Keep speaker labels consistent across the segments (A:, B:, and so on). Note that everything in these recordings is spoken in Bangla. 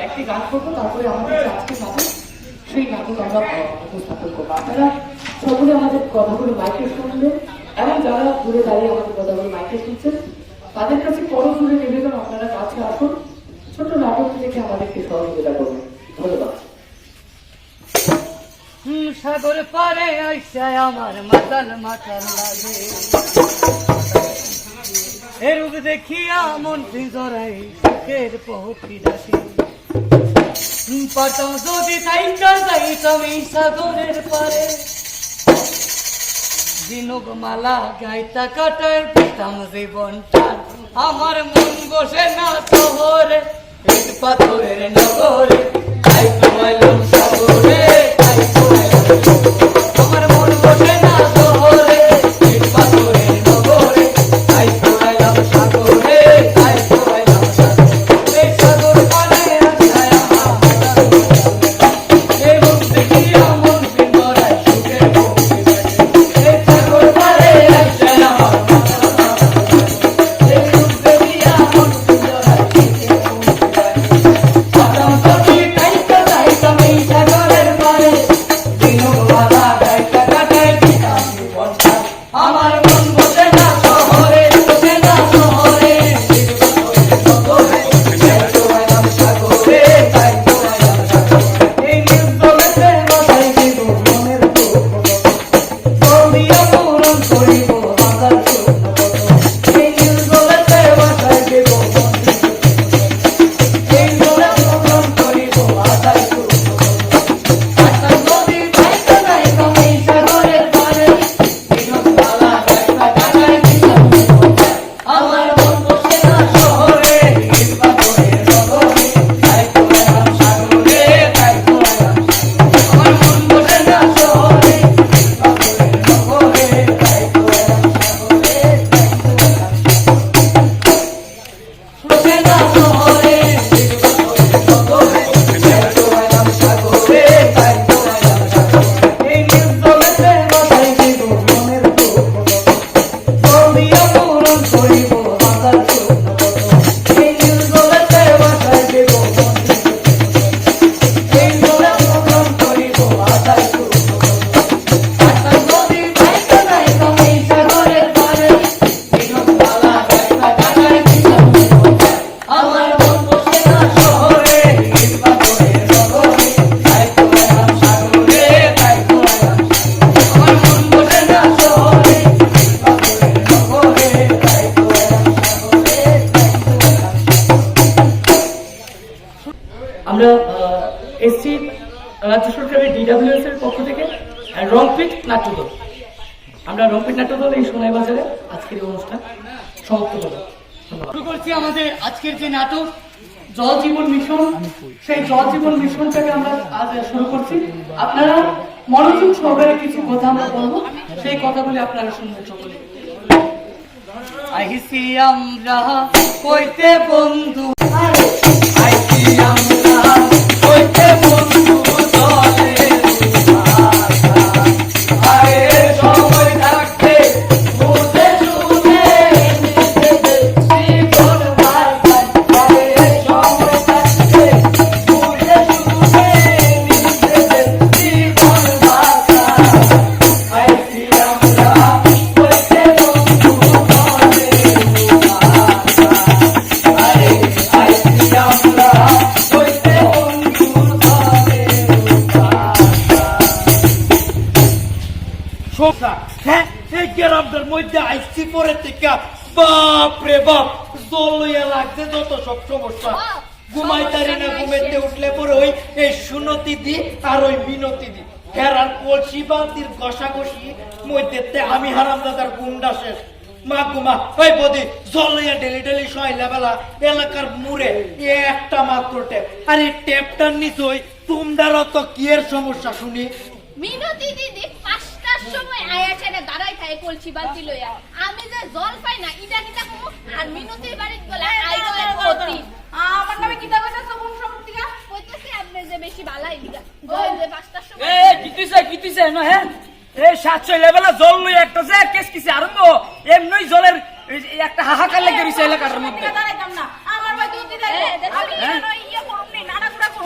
A: একটি গান করবো, তারপরে আমাদের আজকে নাটক সেই নাটক আমরা উপস্থাপন করবো। আপনারা সকলে আমাদের কথাগুলো মাইকে শুনবেন এবং যারা দূরে দাঁড়িয়ে আমাদের কথাগুলো মাইকে শুনছেন তাদের কাছে করজোড়ে নিবেদন, আপনারা কাছে আসুন, ছোট নাটক থেকে আমাদেরকে সহযোগিতা করবেন। ধন্যবাদ।
B: সাগর পারে আইসায় আমার মাতাল মাতাল লাগে, এরূপ দেখিয়া মন পিঞ্জরাই সুখের পহকি ডাকে। পাটাও যদি তাইকা যাইতাম এই সাগরের পারে, দিনক মালা গাইতা কাটায় দিতাম জীবনটা। আমার মন বসে না শহরে, ইট পাথরের নগরে, তাই তো এলাম সাগরে, তাই তো এলাম। আমার মন বসে না শহরে, ইট পাথরের নগরে, তাই তো এলাম সাগরে, তাই তো এলাম সাগরে। এই সাগর পারে আছায় আমার এই রূপ দেখিয়া মন পিঞ্জরায় সুখের পক্ষী ডাকে। এই সাগর পারে আছায় আমার এই রূপ দেখিয়া মন পিঞ্জরায় সুখের পক্ষী ডাকে। পাতাম যদি তাইকা যাইতাম এই সাগরের পারে, দিনক মালা গাইতা কাটায় দিতাম জীবনটা। আমার মন বসে না শহরে, বসে না শহরে, তাই তো এলাম সাগরে, তাই তো এলাম সাগরে। এই নির্জলেতে বসাই দিব মনের দুঃখ, জলদিয়া পূরণ করিব বাঁধার স্বপ্ন কত। এই নির্জলেতে বসাই দিব মনের দুঃখ, এই জলে পূরণ করিব বাঁধার স্বপ্ন কত। আকাশ নদীর বাইকা যাইতাম এই সাগরের পারে, দিনক মালা গাইতা কাটায় দিতাম জীবনটা। আমার মন বসে না শহরে, ইট পাথরের নগরে, তাই তো এলাম সাগরে, তাই তো এলাম সাগরে। আমার মন বসে না শহরে, ইট পাথরের নগরে, তাই তো এলাম সাগরে, তাই তো এলাম সাগরে। বসে না শহরে, ইট পাথরের নগরে, তাই তো এলাম সাগরে, তাই তো এলাম সাগরে। এই নির্জলেতে বসাই দিব মনের দুঃখ কত, জলদিয়া পূরণ করিব বাঁধার স্বপ্ন কত। এই নির্জলেতে বসাই দিব মনের দুঃখ কত, এই জলে পূরণ করিব বাঁধার স্বপ্ন কত। আকাশ নদীর বাইকা যাইতাম এই সাগরের পারে, দিনক মালা গাইতা কাটায় দিতাম জীবনটা। আমার মন বসে না শহরে, ইট পাথরের নগরে, তাই তো এলাম সাগরে, তাই তো এলাম সাগরে। আমার মন বসে না শহরে, ইট পাথরের নগরে, তাই তো এলাম সাগরে, তাই তো এলাম সাগরে।
A: আমরা এসছি রাজ্য সরকারের DWS এর পক্ষ থেকে রংপিট নাট্যদল। আমরা রংপিট নাট্যদল এই সোনাই বাজারে আজকের এই অনুষ্ঠান সমাপ্ত করব।
B: শুরু করছি আমাদের আজকের যে নাটক জল জীবন মিশন। সেই জল জীবন মিশনটাকে আমরা আজ শুরু করছি। আপনারা মনোযোগ সহকারে কিছু কথা আমরা বলবো, সেই কথাগুলি আপনারা শুনবেন সকলে। আইসি আমরা কইতে বন্ধু, আইসি আমরা কইতে বন্ধু জলের ভাষা। আরে সময় থাকতে বুঝে শুনে নিজেদের জীবন বাঁচাই। আরে সময় থাকতে বুঝে শুনে নিজেদের জীবন বাঁচাই। আইসি আমরা কইতে বন্ধু জলের ভাষা। আরে আইসি আমরা কইতে বন্ধু জলের ভাষা।
C: হ্যাঁ, এই গ্রামটার মধ্যে আইসি পরে থেকে বাপ রে বাপ জল লইয়া লাগছে যত সব সমস্যা। ঘুমাইতারি না, ঘুমাইতে উঠলে পরে ওই এই সুনতি দি আর ওই বিনতি দি হেরার কলসি বালতির ঘষাঘষি মধ্যে আমি হারামদাদার গুন্ডা শেষ। মা গুমা ওই বদি জল লইয়া ডেলি ডেলি সয়লা বেলা এলাকার মুড়ে একটা মাত্র ট্যাপ, আর এই ট্যাপটার নিচে ওই তোমরারও তো কি এর সমস্যা শুনি।
D: মিনতি দিদি 5টার সময় আয়া ছেড়ে দাঁড়াই থাকে কলসি বালতি লইয়া। আমি যে জল পাই না ইটা কিটা কমু, আর মিনতির বাড়িতে বলে আইগো এর ক্ষতি। আমার নামে কিটা কইতা সবন সম্পত্তিকা কইতেছি আপনি যে বেশি বালাই দিগা জল যে 5টার সময়।
C: কিতিছে না হ্যাঁ, এই 700 লেভেলা জল লই একটা যে কেস কিছে আরম্ভ এমনই জলের একটা হাহাকার লেগে রইছে এলাকার মধ্যে।
D: দাঁড়াইতাম না আমার ভাই দুধ দিতে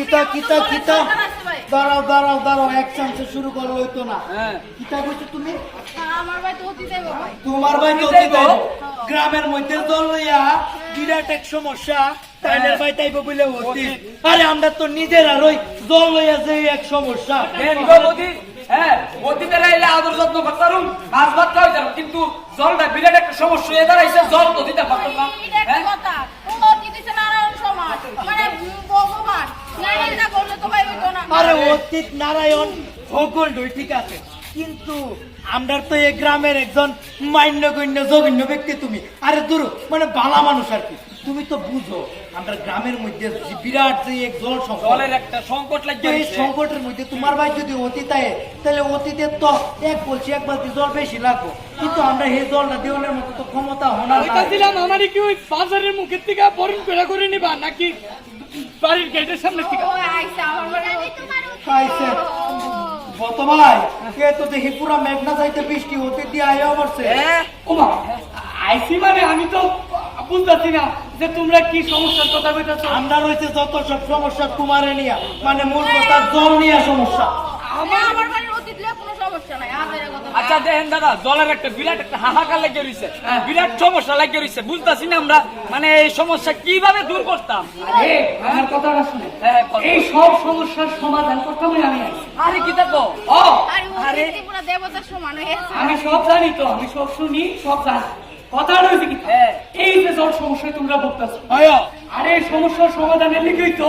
C: কিতা কিতা কিতা দাঁড়াও দাঁড়াও দাঁড়াও এক চান্সে শুরু করো হইতো না
B: হ্যাঁ
C: কিতা কইছো তুমি
D: আমার ভাই তো অতীতে ভাই
C: তোমার ভাই তো
B: অতীতে
C: অতীতে
B: যাইবো।
C: গ্রামের মধ্যে জল লইয়া বিরাট এক সমস্যা তাইনের ভাই তাইব বলে অতীত আরে আমরা তো নিজের আর ওই জল লইয়া যে এক সমস্যা
B: দেন গো অতীত হ্যাঁ অতীতে রাইলে আদর যত্ন করতাম মাছ ভাত খাওয়াই যাবো কিন্তু জলটা বিরাট একটা সমস্যা হয়ে দাঁড়াইছে জল তো দিতে পারতাম না
D: এটা একটা
B: হ্যাঁ
D: কথা অতীতে নারায়ণ সমাজ মানে ভগবান নারায়ণ না করলে তো ভাই হইতো না
C: আরে অতীত নারায়ণ ভগল ঠিক আছে কিন্তু আমরা তো এই গ্রামের একজন মান্যগণ্য জঘন্য ব্যক্তি তুমি আরে দূর মানে বালা মানুষ আর কি তুমি তো বুঝো আমরা গ্রামের মধ্যে যে বিরাট যে এক জল সংকট
B: জলের একটা সংকট
C: তো
B: লাগিয়ে
C: এই সংকটের মধ্যে তোমার ভাই যদি অতীত আয় তাহলে অতীতের তো এক বলছি এক বালতি জল বেশি লাগবো কিন্তু আমরা এই জলটা দেওয়ার মতো তো ক্ষমতা হনার নাই।
E: দিলাম আমারই কি ওই বাজারের মুখের থেকে বরণ করে নিবা নাকি বাড়ির গেটের সামনে থেকে
D: ও আইসা আমার ভাই তোমার
C: খাইছে বত ভাই কে তো দেখি পুরা মেঘনা যাইতে বৃষ্টি হতে দিয়ে আয়া পড়ছে
B: হ্যাঁ
E: ওমা আইসি মানে আমি তো বুঝতেছি না যে তোমরা কি সমস্যার কথা কইতাছো
C: আমরা রয়েছে যত সব সমস্যা তোমারে নিয়া মানে মূল কথা জল নিয়ে সমস্যা
D: আমার বাড়ির অতীত লয়ে কোনো সমস্যা নাই আমাদের কথা
B: আচ্ছা দেখেন দাদা জলের একটা বিরাট একটা হাহাকার লাগিয়ে রয়েছে বিরাট সমস্যা লাগিয়ে রয়েছে বুঝতেছি না আমরা মানে এই সমস্যা কিভাবে দূর করতাম
E: আরে আমার কথাটা শুনে
B: হ্যাঁ, কথা।
E: এই সব সমস্যার সমাধান করতামই আমি আইছি।
B: আরে কি দেখো
E: ও
D: আরে অতীত পুরো দেবতার সমান হয়েছে
E: আমি সব জানি তো আমি সব শুনি সব জানি কথা রয়েছে কি
B: হ্যাঁ।
E: এই যে জল সমস্যায় তোমরা ভুগতেছো
C: আয়া
E: আর এই সমস্যার সমাধানের লিখেই তো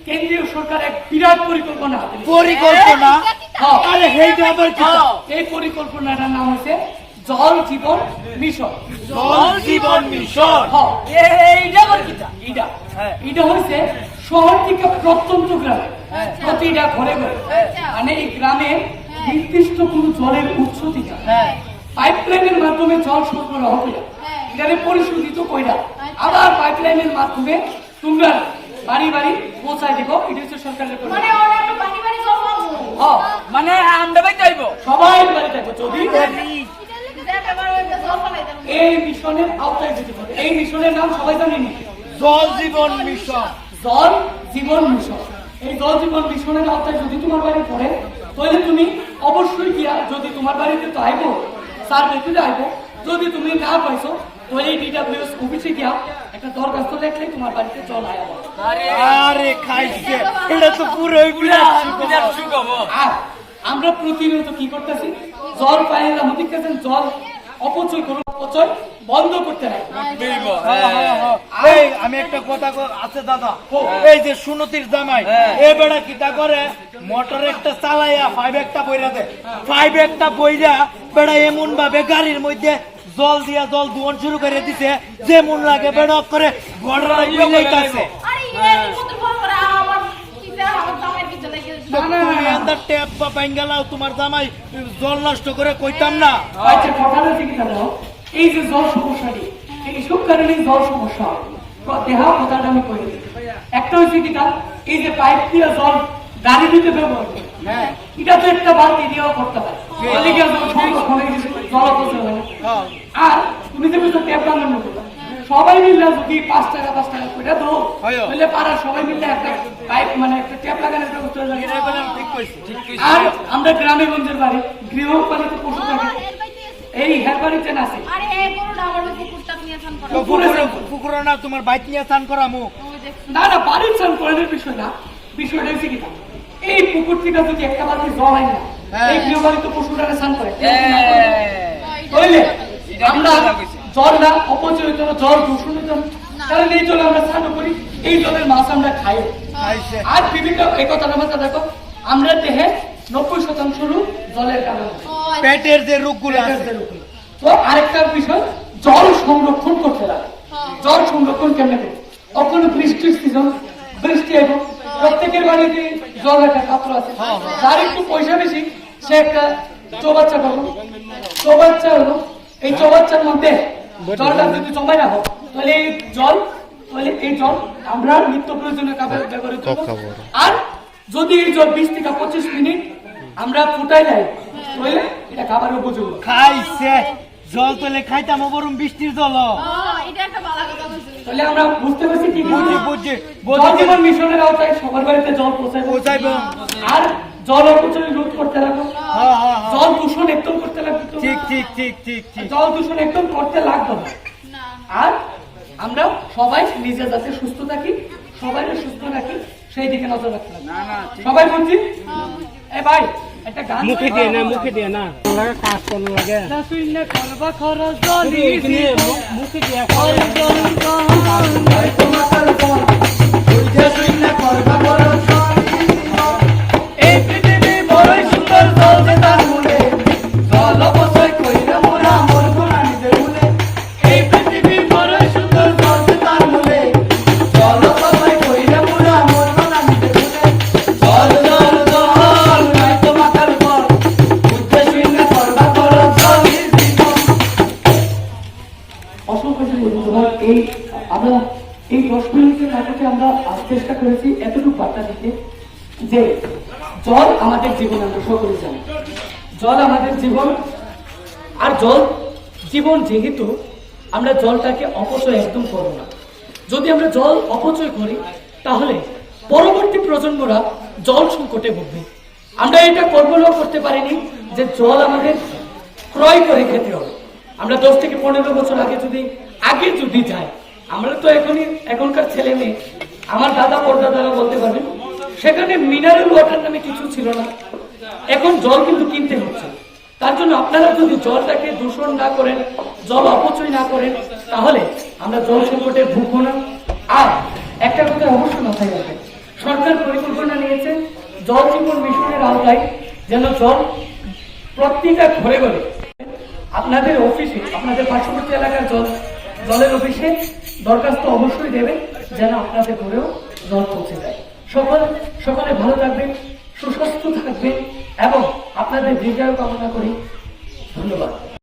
E: কেন্দ্রীয় সরকার এক বিরাট পরিকল্পনা হাতে নিয়েছে।
C: পরিকল্পনা
E: হ্যাঁ।
C: আরে হেইটা আবার কি
E: এই পরিকল্পনাটার নাম হচ্ছে জল জীবন মিশন
C: জল জীবন মিশন
E: হ্যাঁ,
B: এইটা আবার কিটা
E: এটা
B: হ্যাঁ।
E: এটা হচ্ছে শহর থেকে প্রত্যন্ত গ্রামে
B: হ্যাঁ।
E: প্রতিটা ঘরে ঘরে
D: আচ্ছা।
E: মানে এই গ্রামে নির্দিষ্ট কোনো জলের উৎস থেকে
B: হ্যাঁ
E: পাইপলাইনের মাধ্যমে জল সরবরাহ করে
D: হ্যাঁ।
E: এখানে পরিশোধিত কইরা
D: আচ্ছা।
E: আবার পাইপলাইনের মাধ্যমে তোমরা বাড়ি বাড়ি পৌঁছায় দেবো এটা হচ্ছে সরকারের পরিকল্পনা।
D: মানে ওরা তো বাড়ি বাড়ি জল পাবো
E: হ্যাঁ,
B: মানে আমরা ভাই যাইবো
E: সবাই বাড়ি থাকবো যদি এই মিশনের আওতায় যেতে পারে এই মিশনের নাম সবাই জানেনি
C: জল জীবন মিশন
E: জল জীবন মিশন এই জল জীবন মিশনের আওতায় যদি তোমার বাড়ি পড়ে তাহলে তুমি অবশ্যই গিয়া যদি তোমার বাড়িতে তো আইবো স্যার দেখতে আইবো যদি তুমি না পাইছো তাহলে এই ডিডব্লিউএস অফিসে গিয়া একটা দরখাস্ত লেখলে তোমার বাড়িতে জল আয়া যাবে।
B: আরে
C: আরে খাইছে এটা তো পুরোই বিরাট
B: বিরাট সুখবর
E: আর আমরা প্রতিনিয়ত কি করতেছি জল পাইলে আমাদের কাছে জল অপচয় করুন অপচয় বন্ধ করতে হয়
C: এই আমি একটা কথা আছে দাদা এই যে সুনতির জামাই এ বেড়া কিটা করে মোটর একটা চালাইয়া ফাইভ একটা বইরা দেয় ফাইভ একটা বইরা বেড়া এমন ভাবে গাড়ির মধ্যে জল দিয়া জল দুয়ন শুরু করে দিছে যেমন লাগে বেড়া করে ঘোড়া মিলাইতাছে
D: আরে এর মতো বড় করে আমার কিটা আমার দামের কিছু লাগে
C: তুমি আন্দার ট্যাপ বা পাইঙ্গালাও তোমার জামাই জল নষ্ট করে কইতাম না
E: আচ্ছা কথা হচ্ছে কি জানো এই যে জল সমস্যাটি এই সব কারণে জল সমস্যা হয় দেহা কথাটা আমি কই দিই একটা হচ্ছে কি না এই যে পাইপ দিয়ে জল গাড়ি দিতে ব্যবহার করে
C: হ্যাঁ
E: এটা তো একটা বালতি দিয়েও করতে হয় তাহলে কি আর জল সংরক্ষণ হয়ে গেছে, জল অপচয় হয় না। আর তুমি যে বলছো ট্যাপ লাগানোর কথা সবাই মিলে যদি 5 টাকা করে দাও তাহলে পাড়ার সবাই মিলে একটা পাইপ মানে একটা ট্যাপ লাগানোর ব্যবস্থা হয়ে যাবে।
C: ঠিক কইছি
E: আর আমরা গ্রামে গঞ্জের বাড়ি গৃহপালিত পশু থাকে এই হের বাড়িতে না আছে
D: আরে এই করোনা আমার কুকুরটা নিয়ে থান করো
C: পুকুর না তোমার বাইক নিয়ে স্নান করামু
D: ওই দেখ
E: না না বাড়ির চান করানোর বিষয় না বিষয়টা হচ্ছে কি এই পুকুর থেকে যদি একটা বালতি জল হয় না এই গৃহপালিত পশুরা স্নান করে বুঝলে আমরা জল না অপচয় হইতো না জল দূষণ হইতো না কারণ এই জলে আমরা স্নান করি এই জলের মাছ আমরা খাই
C: খাইছে
E: আর বিভিন্ন এই কথাটা মাথা দেখো আমরা দেহে 90% রোগ জলের কারণে
C: পেটের যে রোগগুলো আছে
E: তো আরেকটা বিষয় জল সংরক্ষণ করতে লাগে জল সংরক্ষণ কেমনে করবে কখন বৃষ্টির সিজন বৃষ্টি এবং প্রত্যেকের বাড়িতে জল একটা পাত্র আছে যার একটু পয়সা বেশি সে একটা চৌবাচ্চা করলো চৌবাচ্চা হলো এই চৌবাচ্চার মধ্যে জলটা যদি জমায় রাখো তাহলে এই জল আমরা নিত্য প্রয়োজনীয় কাপড় ব্যবহৃত করবো। আর যদি এই জল 20 থেকে 25 মিনিট আমরা ফুটাই দেয় তাহলে এটা খাবারের উপযোগী।
C: খাইছে জল তোলে খাইতাম বরং বৃষ্টির জল
D: এটা একটা ভালো কথা বলছিস
E: তাহলে আমরা বুঝতে পারছি কি
C: বুঝি বুঝি
E: জল জীবন মিশনের আওতায় সবার বাড়িতে জল পৌঁছাইবো আর জল অপচয় রোধ করতে লাগবো
C: হ্যাঁ হ্যাঁ
E: জল দূষণ একদম করতে লাগবে
C: ঠিক ঠিক ঠিক ঠিক ঠিক
E: জল দূষণ একদম করতে লাগবে না।
D: না
E: আর আমরা সবাই নিজে যাতে সুস্থ থাকি সবাই সুস্থ রাখি সেই দিকে নজর রাখতে হবে সবাই বলছি এ ভাই একটা গান
C: মুখে দিয়ে না মুখে দিয়ে না কাজ করতে লাগে
E: করবা খরচ জলি
C: মুখে দিয়ে
E: এই পৃথিবী বড়ই সুন্দর জল যে তার মূলে জল অপচয় কইরা মোরা মরবো না নিজের মূলে এই পৃথিবী বড়ই সুন্দর জল যে তার মূলে জল অপচয় কইরা মোরা মরবো না নিজের মূলে জল জল জল নাই তো মাথার উপর বুঝতে শূন্য করবা খরচ জলই জীবন। অসংখ্য ধন্যবাদ। এই আমরা এই 10 মিনিটের নাটকে আমরা আজ চেষ্টা করেছি এতটুকু বার্তা দিতে যে জল আমাদের জীবন, আমরা সকলে জানি জল আমাদের জীবন। আর জল জীবন যেহেতু আমরা জলটাকে অপচয় একদম করবো না। যদি আমরা জল অপচয় করি তাহলে পরবর্তী প্রজন্মরা জল সংকটে ভুগবে। আমরা এটা কল্পনাও করতে পারিনি যে জল আমাদের ক্রয় করে খেতে হবে। আমরা 10 থেকে 15 বছর আগে যদি যাই, আমরা তো এখনকার ছেলে মেয়ে, আমার দাদা পরদাদারা বলতে পারবেন, সেখানে মিনারেল ওয়াটার নামে কিছু ছিল না। এখন জল কিন্তু কিনতে হচ্ছে। তার জন্য আপনারা যদি জলটাকে দূষণ না করেন, জল অপচয় না করেন, তাহলে আমরা জল সংকটে ভুগবো না। আর একটা কথা অবশ্যই মাথায় রাখবেন, সরকার পরিকল্পনা নিয়েছে জল জীবন মিশনের আওতায় যেন জল প্রত্যেকটা ঘরে ঘরে, আপনাদের অফিসে, আপনাদের পার্শ্ববর্তী এলাকার জলের অফিসে দরখাস্ত অবশ্যই দেবেন যেন আপনাদের ঘরেও জল পৌঁছে যায়। সকলে ভালো থাকবেন, সুস্বাস্থ্য থাকবেন এবং আপনাদের দীর্ঘায়ু কামনা করি। ধন্যবাদ।